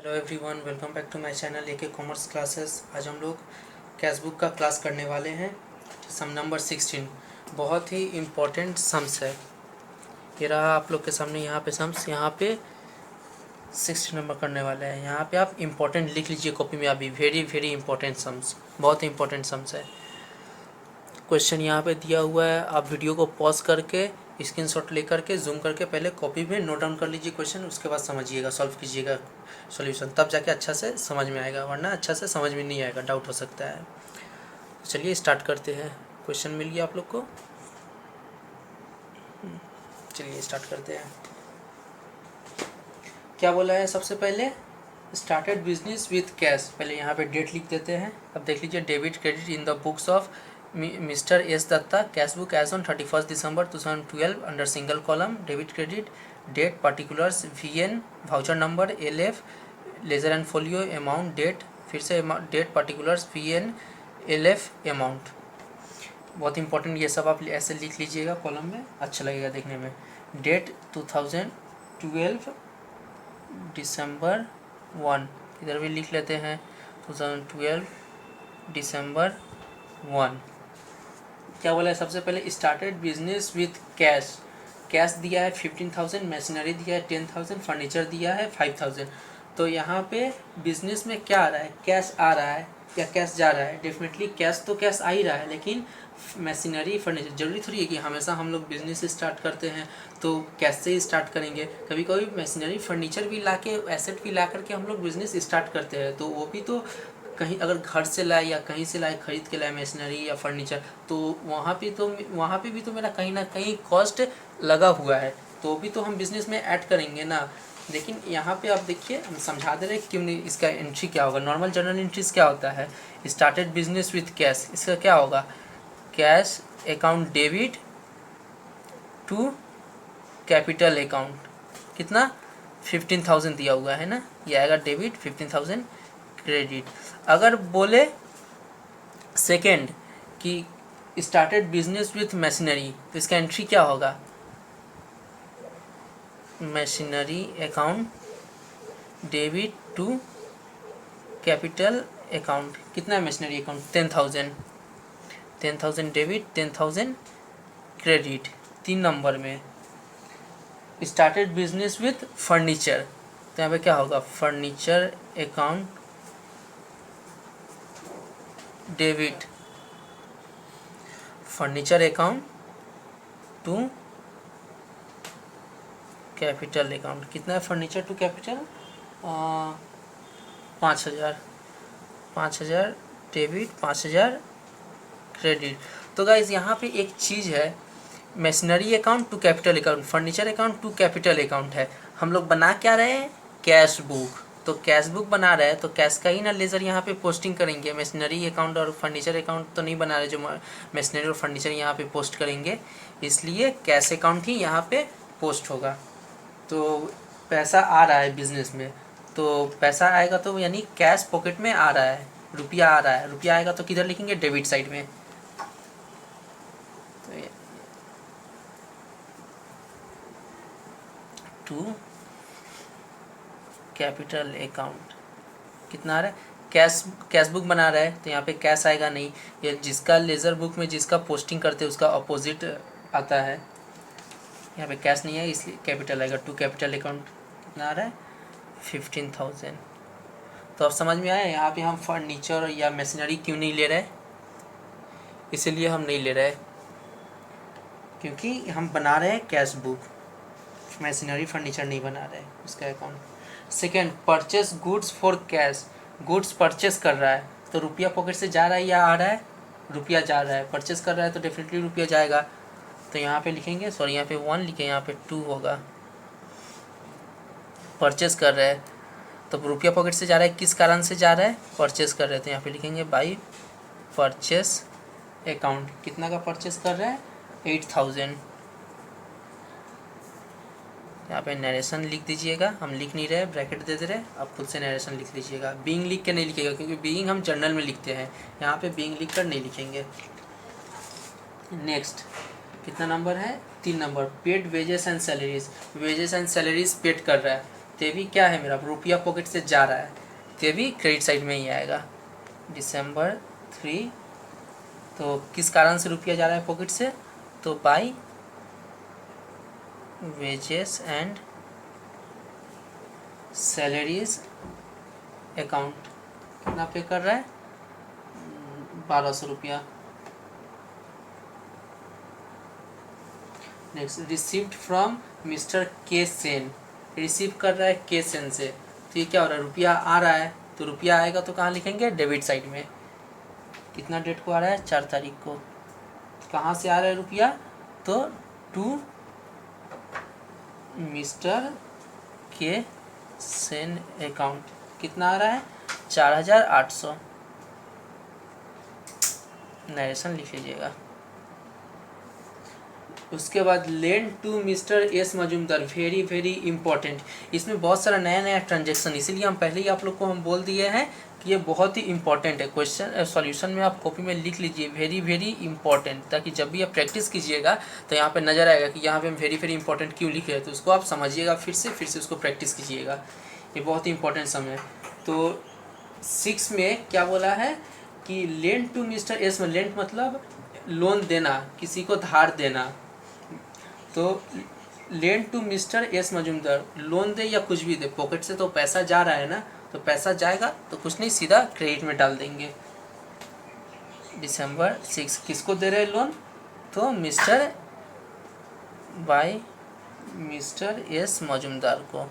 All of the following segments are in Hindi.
Hello everyone, welcome back to my channel AK commerce classes. आज हम लोग कैश बुक का क्लास करने वाले हैं। सम नंबर 16 बहुत ही इम्पोर्टेंट सम्स है। ये रहा आप लोग के सामने यहाँ पे सम्स, यहाँ पे 16 नंबर करने वाले हैं। यहाँ पे आप इम्पोर्टेंट लिख लीजिए कॉपी में अभी, वेरी वेरी इंपॉर्टेंट सम्स, बहुत ही इंपॉर्टेंट सम्स है। क्वेश्चन यहाँ पे दिया हुआ है, आप वीडियो को पॉज करके स्क्रीनशॉट लेकर के जूम करके पहले कॉपी में नोट डाउन कर लीजिए क्वेश्चन, उसके बाद समझिएगा, सॉल्व कीजिएगा सॉल्यूशन, तब जाके अच्छा से समझ में आएगा, वरना अच्छा से समझ में नहीं आएगा, डाउट हो सकता है। चलिए स्टार्ट करते हैं। क्वेश्चन मिल गया आप लोग को, चलिए स्टार्ट करते हैं। क्या बोला है सबसे पहले, स्टार्टेड बिजनेस विथ कैश। पहले यहाँ पे डेट लिख देते हैं। अब देख लीजिए, debit credit in the books of Mr S Datta, cash book as on 31 December 2012 under single column, debit credit, date particulars, VN, voucher number, LF, ledger and folio, amount, date, फिर से date particulars, VN, LF, amount. बहुत इंपॉर्टेंट, ये सब आप ऐसे लिख लीजिएगा कॉलम में, अच्छा लगेगा देखने में। डेट 2012 दिसंबर 1, इधर भी लिख लेते हैं 2012 दिसंबर 1। क्या बोला है सबसे पहले, started business with cash. Cash दिया है 15,000, मशीनरी दिया है 10,000, फर्नीचर दिया है 5,000। तो यहाँ पे बिजनेस में क्या आ रहा है, कैश आ रहा है या कैश जा रहा है? डेफिनेटली कैश तो कैश आ ही रहा है, लेकिन मशीनरी फर्नीचर, जरूरी थोड़ी है कि हमेशा हम लोग बिजनेस स्टार्ट करते हैं तो कैश से ही स्टार्ट करेंगे। कभी कभी मशीनरी फर्नीचर भी ला के, एसेट भी ला करके हम लोग बिजनेस स्टार्ट करते हैं, तो वो भी तो कहीं अगर घर से लाए या कहीं से लाए, खरीद के लाए मशीनरी या फर्नीचर, तो वहाँ पे भी तो मेरा कहीं ना कहीं कॉस्ट लगा हुआ है, तो भी तो हम बिज़नेस में ऐड करेंगे ना। लेकिन यहाँ पे आप देखिए, हम समझा दे रहे हैं क्यों नहीं। इसका एंट्री क्या होगा, नॉर्मल जर्नल एंट्रीज क्या होता है, स्टार्टेड बिजनेस विथ कैश, इसका क्या होगा, cash account debit to capital account, कितना 15,000 दिया हुआ है ना, ये आएगा डेबिट, 15,000 क्रेडिट। अगर बोले सेकेंड कि स्टार्टेड बिजनेस विथ मशीनरी, तो इसका एंट्री क्या होगा, machinery account debit to capital account, कितना है machinery account 10,000, 10,000 debit 10,000 credit. 3 number में स्टार्टेड बिजनेस विथ फर्नीचर, तो यहाँ पे क्या होगा, furniture account debit furniture account to capital account, कितना है furniture to capital, 5,000 debit 5,000 credit. तो गाइज यहाँ पे एक चीज़ है, machinery account to capital account, furniture account to capital account है, हम लोग बना क्या रहे हैं, कैश बुक। तो कैश बुक बना रहे हैं तो कैश का ही ना लेजर यहाँ पे पोस्टिंग करेंगे, मशीनरी अकाउंट और फर्नीचर अकाउंट तो नहीं बना रहे जो मशीनरी और फर्नीचर यहाँ पे पोस्ट करेंगे, इसलिए कैश अकाउंट ही यहाँ पे पोस्ट होगा। तो पैसा आ रहा है बिजनेस में, तो पैसा आएगा तो यानी कैश पॉकेट में आ रहा है, रुपया आ रहा है, रुपया आएगा तो किधर लिखेंगे, डेबिट साइड में। टू कैपिटल अकाउंट, कितना आ रहा है, कैश बुक बना रहा है तो यहाँ पे कैश आएगा नहीं, ये जिसका लेजर बुक में जिसका पोस्टिंग करते हैं उसका अपोजिट आता है, यहाँ पे कैश नहीं है इसलिए कैपिटल आएगा। टू कैपिटल अकाउंट कितना आ रहा है, 15,000। तो अब समझ में आया यहाँ पे हम फर्नीचर या मशीनरी क्यों नहीं ले रहे, इसीलिए हम नहीं ले रहे क्योंकि हम बना रहे हैं कैश बुक, मशीनरी फर्नीचर नहीं बना रहे उसका account. Second, purchase goods for cash, goods purchase कर रहा है तो रुपया पॉकेट से जा रहा है या आ रहा है, रुपया जा रहा है, परचेस कर रहा है तो डेफिनेटली रुपया जाएगा। तो यहाँ पे लिखेंगे, सॉरी यहाँ पे 1 लिखे, यहाँ पे 2 होगा। परचेस कर रहा है तो रुपया पॉकेट से जा रहा है, किस कारण से जा रहा है, परचेस कर रहे हैं, तो यहाँ पे लिखेंगे बाई परचेस अकाउंट। कितना का परचेस कर रहा है, 8,000। यहाँ पे नरेशन लिख दीजिएगा, हम लिख नहीं रहे, ब्रैकेट दे दे रहे, आप खुद से नरेशन लिख लीजिएगा। बीइंग लिख के नहीं लिखिएगा क्योंकि बीइंग हम जर्नल में लिखते हैं, यहाँ पे बीइंग लिख कर नहीं लिखेंगे। नेक्स्ट कितना नंबर है, 3 number, paid wages and salaries, wages and salaries paid कर रहा है तो ये भी क्या है मेरा, रुपया पॉकेट से जा रहा है, तो ये भी क्रेडिट साइड में ही आएगा। December 3, तो किस कारण से रुपया जा रहा है पॉकेट से, तो by wages and salaries account. कितना पे कर रहा है, 1200 रुपया। नेक्स्ट, रिसीव्ड फ्रॉम मिस्टर के सेन, रिसीव कर रहा है के सेन से, तो ये क्या हो रहा है, रुपया आ रहा है, तो रुपया आएगा तो कहाँ लिखेंगे, डेबिट साइड में। कितना डेट को आ रहा है, 4 तारीख को। कहाँ से आ रहा है रुपया, तो टू मिस्टर के सेन अकाउंट। कितना आ रहा है, 4800। नरेशन लिख लीजिएगा। उसके बाद lend to mister S Majumdar, very very important. इसमें बहुत सारा नया नया ट्रांजेक्शन, इसीलिए हम पहले ही आप लोग को हम बोल दिए हैं कि ये बहुत ही इंपॉर्टेंट है। क्वेश्चन सॉल्यूशन में आप कॉपी में लिख लीजिए वेरी वेरी इंपॉर्टेंट, ताकि जब भी आप प्रैक्टिस कीजिएगा तो यहाँ पे नज़र आएगा कि यहाँ पे हम वेरी वेरी इंपॉर्टेंट क्यों लिखे हैं, तो उसको आप समझिएगा, फिर से उसको प्रैक्टिस कीजिएगा। ये बहुत ही इंपॉर्टेंट समय है। तो 6 में क्या बोला है कि लेंड टू मिस्टर एस में, लेंड मतलब लोन देना, किसी को धार देना, तो lend to mister S Majumdar, loan दे या कुछ भी दे, पॉकेट से तो पैसा जा रहा है ना, तो पैसा जाएगा तो कुछ नहीं, सीधा क्रेडिट में डाल देंगे। December 6 किसको दे रहे हैं लोन, तो मिस्टर एस मजूमदार को।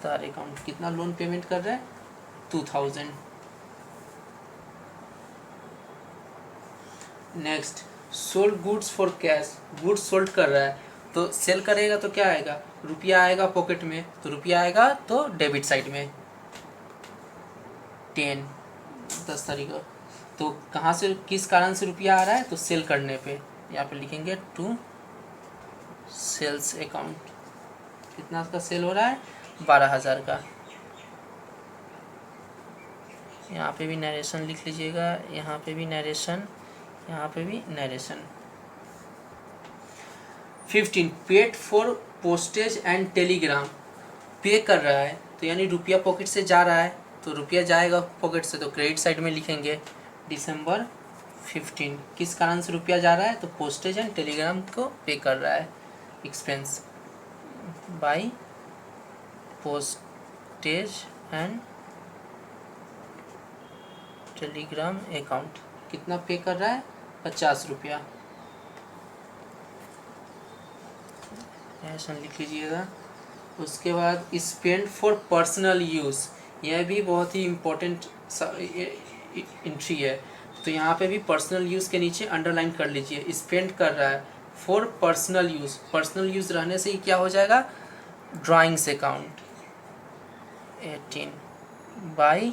तार अकाउंट, कितना लोन पेमेंट कर रहे हैं, 2000। Next, sold goods for cash, goods sold कर रहा है, तो सेल करेगा तो क्या आएगा, रुपया आएगा पॉकेट में, तो रुपया आएगा तो डेबिट साइड में। 10 तारीख को, तो कहाँ से, किस कारण से रुपया आ रहा है, तो सेल करने पे, यहाँ पे लिखेंगे टू सेल्स अकाउंट। कितना का सेल हो रहा है, 12,000 का। यहाँ पे भी नरेशन लिख लीजिएगा, यहाँ पे भी नरेशन, यहाँ पे भी narration. 15 paid for postage and Telegram, पे कर रहा है तो यानी रुपया पॉकेट से जा रहा है, तो रुपया जाएगा पॉकेट से तो क्रेडिट साइड में लिखेंगे। December 15 किस कारण से रुपया जा रहा है, तो पोस्टेज एंड टेलीग्राम को पे कर रहा है, expense by postage and telegram account. कितना पे कर रहा है, 50 रुपया। ऐसा लिख लीजिएगा। उसके बाद स्पेंड फॉर पर्सनल यूज़, यह भी बहुत ही इम्पोर्टेंट एंट्री है, तो यहाँ पे भी पर्सनल यूज़ के नीचे अंडरलाइन कर लीजिए। स्पेंड कर रहा है for personal use, personal use रहने से ही क्या हो जाएगा, drawings account. 18 by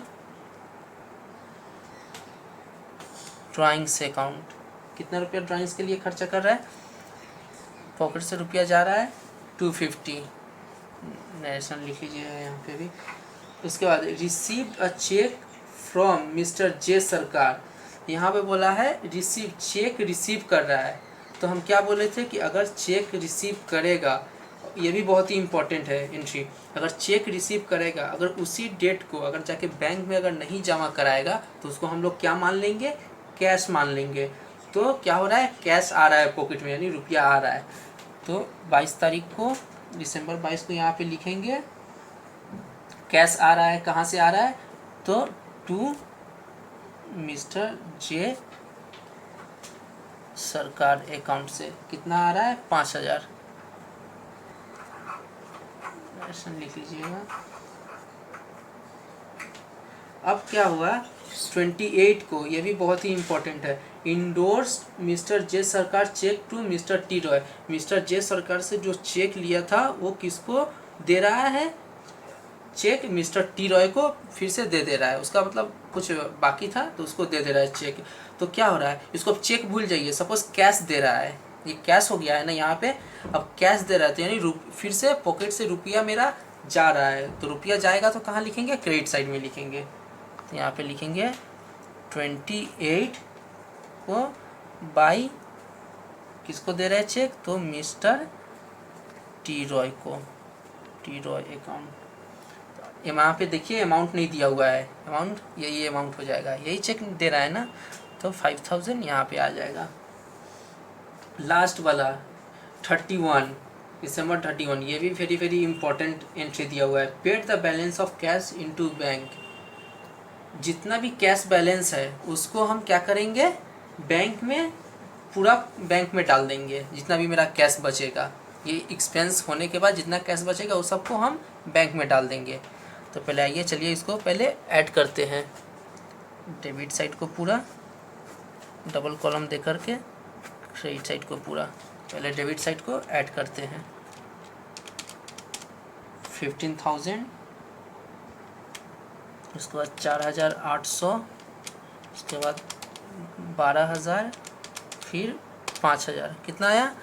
drawings account. कितना रुपया ड्राइंग्स के लिए खर्चा कर रहा है, पॉकेट से रुपया जा रहा है 250। नरेशन लिख लीजिएगा यहाँ पे भी। उसके बाद received a cheque from Mr J Sarkar, यहाँ पे बोला है रिसीव, चेक रिसीव कर रहा है, तो हम क्या बोले थे कि अगर चेक रिसीव करेगा, ये भी बहुत ही इंपॉर्टेंट है एंट्री, अगर चेक रिसीव करेगा, अगर उसी डेट को अगर जाके बैंक में अगर नहीं जमा कराएगा तो उसको हम लोग क्या मान लेंगे, कैश मान लेंगे। तो क्या हो रहा है, कैश आ रहा है पॉकेट में, यानी रुपया आ रहा है। तो 22 तारीख को, December 22 को यहाँ पे लिखेंगे कैश आ रहा है, कहाँ से आ रहा है, तो टू मिस्टर जे सरकार अकाउंट से। कितना आ रहा है, 5000। ऐसा लिख लीजिएगा। अब क्या हुआ 28 को, ये भी बहुत ही इंपॉर्टेंट है, endorse Mr J Sarkar cheque to Mr T Roy. Mr J Sarkar से जो चेक लिया था वो किसको दे रहा है, चेक मिस्टर टी रॉय को फिर से दे रहा है, उसका मतलब कुछ बाकी था तो उसको दे रहा है चेक। तो क्या हो रहा है, इसको अब चेक भूल जाइए, सपोज कैश दे रहा है, ये कैश हो गया है ना यहाँ पे, अब कैश दे रहा है तो यानी फिर से पॉकेट से रुपया मेरा जा रहा है, तो रुपया जाएगा तो कहाँ लिखेंगे, क्रेडिट साइड में लिखेंगे। तो यहाँ पे लिखेंगे 28 को बाई किसको दे रहे हैं चेक, तो मिस्टर टी रॉय अकाउंट। यहाँ पे देखिए अमाउंट नहीं दिया हुआ है, अमाउंट यही अमाउंट हो जाएगा, यही चेक दे रहा है ना, तो 5000 यहाँ पे आ जाएगा। लास्ट वाला 31 दिसंबर 31, ये भी वेरी वेरी इंपॉर्टेंट एंट्री दिया हुआ है। Paid the balance of cash into bank. जितना भी कैश बैलेंस है उसको हम क्या करेंगे, बैंक में, पूरा बैंक में डाल देंगे। जितना भी मेरा कैश बचेगा, ये एक्सपेंस होने के बाद जितना कैश बचेगा उस सबको हम बैंक में डाल देंगे। तो पहले आइए चलिए इसको पहले ऐड करते हैं। डेबिट साइड को पूरा डबल कॉलम दे करके, क्रेडिट साइड को पूरा, पहले डेबिट साइड को ऐड करते हैं। 15,000, उसके बाद 4,800, उसके बाद 12,000, फिर 5,000, कितना आया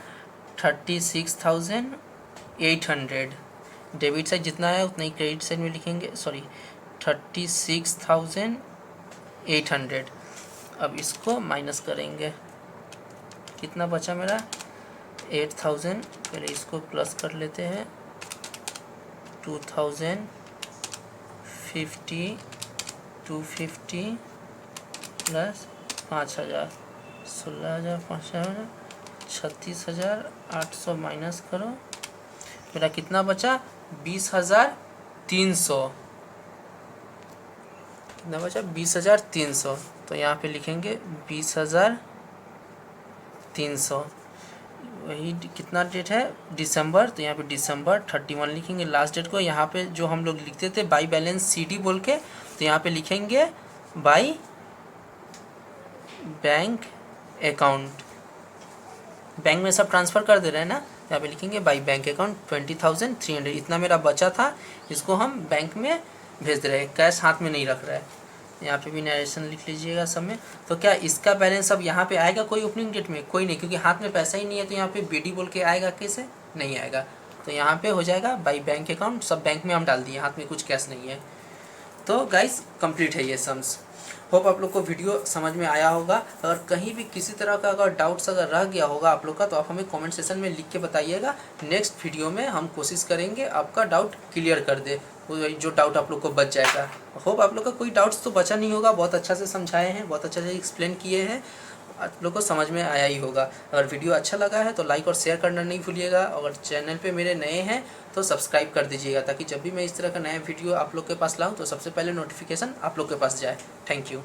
36,800। डेबिट साइड जितना है उतना ही क्रेडिट साइड में लिखेंगे, सॉरी 36,800। अब इसको माइनस करेंगे, कितना बचा मेरा 8,000। पहले इसको प्लस कर लेते हैं, 2,050, 250 प्लस 5,000, 16,000, 5,000, 36,800 माइनस करो, मेरा कितना बचा 20,300। कितना बचा 20,300। तो यहाँ पे लिखेंगे 20,300। वही कितना डेट है दिसंबर, तो यहाँ पे दिसंबर 31 लिखेंगे लास्ट डेट को। यहाँ पे जो हम लोग लिखते थे बाई बैलेंस सीडी बोल के, तो यहाँ पे लिखेंगे बाई बैंक अकाउंट। बैंक में सब ट्रांसफ़र कर दे रहे हैं ना, यहाँ पे लिखेंगे बाई बैंक अकाउंट 20,300। इतना मेरा बचा था, इसको हम बैंक में भेज दे रहे हैं, कैश हाथ में नहीं रख रहा है। यहाँ पे भी नरेशन लिख लीजिएगा सब में। तो क्या इसका बैलेंस अब यहाँ पे आएगा कोई ओपनिंग डेट में? कोई नहीं, क्योंकि हाथ में पैसा ही नहीं है। तो यहाँ पे बीडी बोल के आएगा, कैसे नहीं आएगा। तो यहाँ पे हो जाएगा बाई बैंक अकाउंट, सब बैंक में हम डाल दिए, हाथ में कुछ कैश नहीं है। तो गाइस कंप्लीट है ये सम्स। होप आप लोग को वीडियो समझ में आया होगा। अगर कहीं भी किसी तरह का अगर डाउट्स अगर रह गया होगा आप लोग का, तो आप हमें कमेंट सेक्शन में लिख के बताइएगा। नेक्स्ट वीडियो में हम कोशिश करेंगे आपका डाउट क्लियर कर दे, जो डाउट आप लोग को बच जाएगा। होप आप लोग का कोई डाउट्स तो बचा नहीं होगा, बहुत अच्छा से समझाए हैं, बहुत अच्छा से एक्सप्लेन किए हैं, आप लोग को समझ में आया ही होगा। अगर वीडियो अच्छा लगा है तो लाइक और शेयर करना नहीं भूलिएगा। अगर चैनल पे मेरे नए हैं तो सब्सक्राइब कर दीजिएगा, ताकि जब भी मैं इस तरह का नया वीडियो आप लोग के पास लाऊं तो सबसे पहले नोटिफिकेशन आप लोग के पास जाए। Thank you.